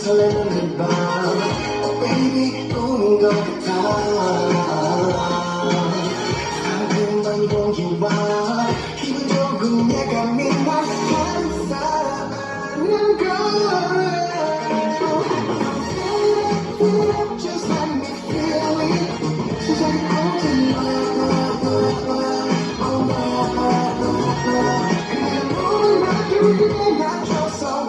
설레는 밤 Oh baby 우는 것 같아 상큼한 공기와 기분 좋은 예감이 나는 사랑하는 걸 Just let me feel it 시작이 오지 마 그냥 몸을 맡기기에 맞춰서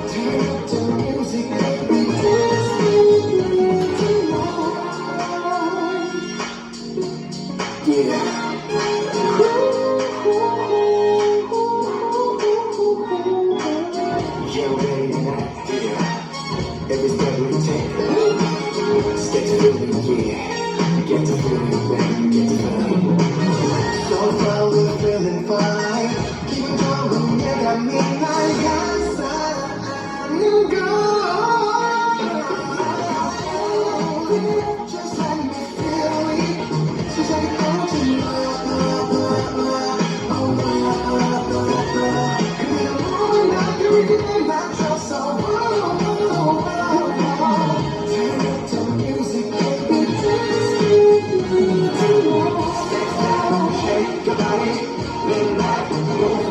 Turn up the music baby dance with me tonight Yeah Yeah, ready tonight, yeah Every step we take Stay feeling, yeah Get to feeling, baby, get to feeling So far we're feeling fine 기분 좋은 예감이 날 감싸는 걸 Just let me feel it 시작이 오지 마 그냥 몸을 맡기기에 맞춰서 Turn up the music, baby, dance with me tonight Shake your body, relax, move